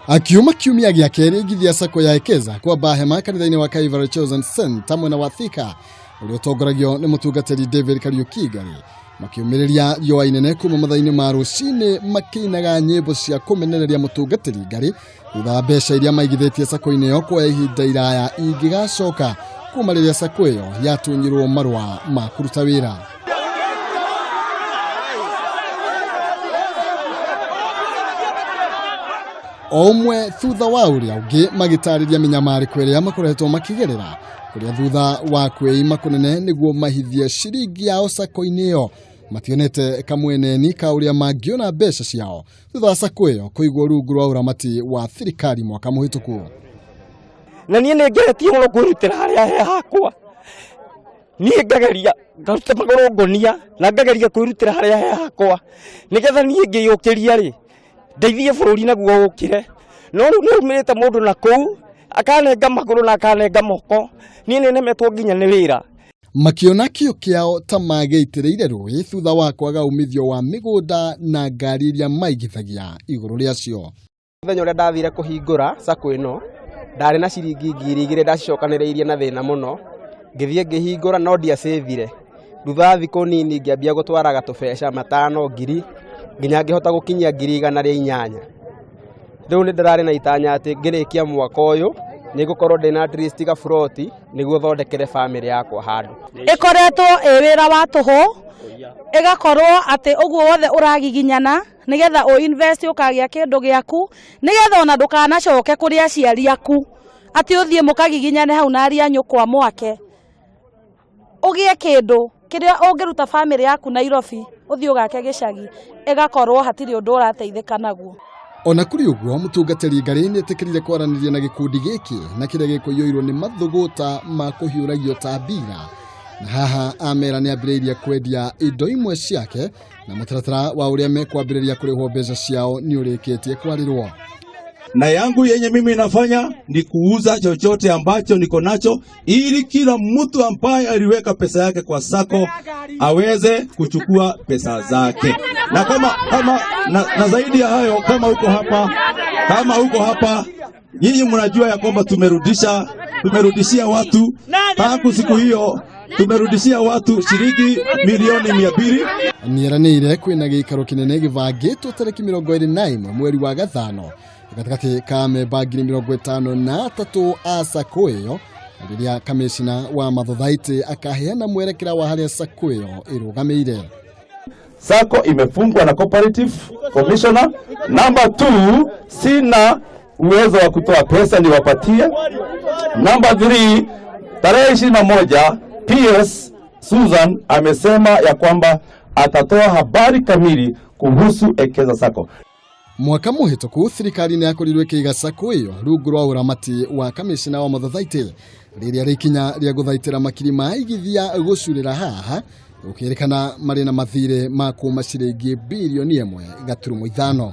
Akiuma kiumia gĩa kerĩ Aigithia Sacco ya Ekeza kwamba hema kanitha-ini wa Calvary Chosen Centre mwena Thika uria utongoragio ni Mutungatiri David Kariuki Ngari makiumiriria riũa inene kuma mathaa-ini ma rũcinĩ makĩinaga nyĩmbo cia kũmenereria Mutungatiri Ngari thutha mbeca iria maigithitie Sacco-inĩ ĩyo kwa ihinda iraya ingĩgacoka kuma rĩrĩa Sacco ĩyo yatunyirwo marũa ma kũruta wĩra. Omwe thutha wa uria ungi magitariria minyamariko iria makoretwo makigerera kuria thutha wa kwĩima kunene niguo mahithie ciringi yao Sacco-inĩ ĩyo mationete kamweneni ka uria mangiona mbeca ciao thutha wa Sacco ĩyo kũigwo rungu rwa uramati wa thirikari mwaka mũhĩtũku. Na niĩ nĩngeretie mũno kwĩrutĩra harĩa hakwa, niĩ ngageria ngaruta magũrũ ngonia na ngageria kwĩrutĩra harĩa hakwa nĩgetha niĩ ngĩyũkĩria rĩ ndeithie bũrũri naguo ũkire. No rĩu nĩumĩrĩte mũndũ na kũu akanenga magũrũ na akanenga moko, niĩ nĩnemetwo nginya nĩ wĩra. Makiona kĩo kĩao ta magĩitĩrĩire rũĩ thutha wa kwaga umithio wa mĩgũnda na ngari iria maigithagia igũrũ rĩacio. Mũthenya ũrĩa ndathire kũhingũra Sacco ĩno ndarĩ na ciringi 2,000 ndacicokanĩrĩirie na thĩna mũno, ngĩthiĩ ngĩhingũra no ndiacĩthire. Thutha wa thikũ nini ngĩambia gũtwaraga tũbeca matano ngiri nginya ngĩhota gũkinyia 800. Rĩu nĩ ndararĩ na itanya atĩ ngĩrĩkia mwaka ũyũ nĩngũkorwo ndĩna at least gabũroti nĩguo thondekere famĩlĩ yakwa handũ. Ĩkoretwo ĩ wĩra wa tũhũ, ĩgakorwo atĩ ũguo wothe ũragiginyana nĩgetha ũinvest ũkagĩa kĩndũ gĩaku nĩgetha ona ndũkanacoke kũrĩ aciari aku atĩ ũthiĩ mũkagiginyane hau na aria nyũkwa mwake ũgĩe kĩndũ kĩrĩa ũngĩruta famĩlĩ yaku Nairobi ũthiĩ ũgake gĩcagi ĩgakorwo hatirĩ ũndũ ũrateithĩka naguo. Ona kuri uguo Mutungatiri Ngari nĩetĩkĩrire kwaranĩria na gĩkundi gĩkĩ na kĩrĩa gĩkũiyũirwo nĩ mathũgũta ma kũhiũragio ta mbira, na haha amera nĩambĩrĩirie kwendia indo imwe ciake na mũtaratara wa ũrĩa mekwambĩrĩria kũrĩhwo mbeca ciao nĩũrĩkĩtie kwarĩrwo. Na yangu yenye mimi nafanya ni kuuza chochote ambacho niko nacho ili kila mtu ambaye aliweka pesa yake kwa Sacco aweze kuchukua pesa zake. Na kama zaidi ya hayo, kama uko hapa nyinyi mnajua ya kwamba tumerudishia watu tangu siku hiyo tumerudishia watu shilingi milioni 200. Nĩeranĩire kwĩna gĩikaro kĩnene gĩbangĩtwo tarĩki 21 mweri wa gatano gatagatĩ ka amemba 53 a Sacco ĩyo rĩrĩa kamishina wa mathothaitĩ akaheana mwerekera wa harĩa Sacco ĩyo ĩrũgamĩire. Sacco imefungwa na cooperative commissioner. Number 2, sina uwezo wa kutoa pesa niwapatie. Number 3, tarehe 21 PS Susan amesema ya kwamba atatoa habari kamili kuhusu Ekeza Sacco. Mwaka mũhĩtũku thirikari nĩyakorirwo ĩkĩiga Sacco ĩyo rungu rwa uramati wa kamishina wa mathothaitĩ rĩrĩa rĩkinya rĩa gũthaitĩra makiri ma Aigithia gũcurĩra haha gũkĩrĩkana marĩ na mathirĩ ma kuma ciringi bilioni 1.5.